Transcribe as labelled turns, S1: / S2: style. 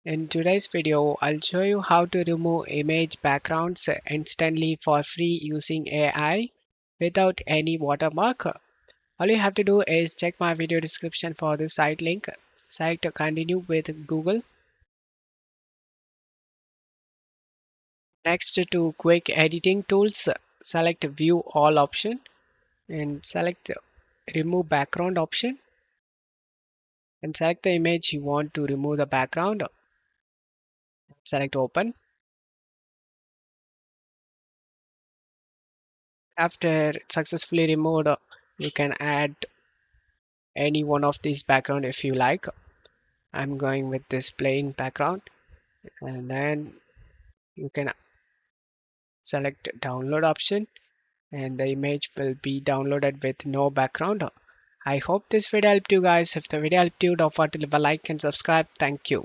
S1: In today's video, I'll show you how to remove image backgrounds instantly for free using AI without any watermark. All you have to do is check my video description for the site link. Select continue with Google. Next to quick editing tools, select view all option and select remove background option and select the image you want to remove the background. Select open. After successfully removed, you can add any one of these background if you like. I'm going with this plain background, and then you can select download option and the image will be downloaded with no background. I hope this video helped you guys. If the video helped you, don't forget to leave a like and subscribe. Thank you.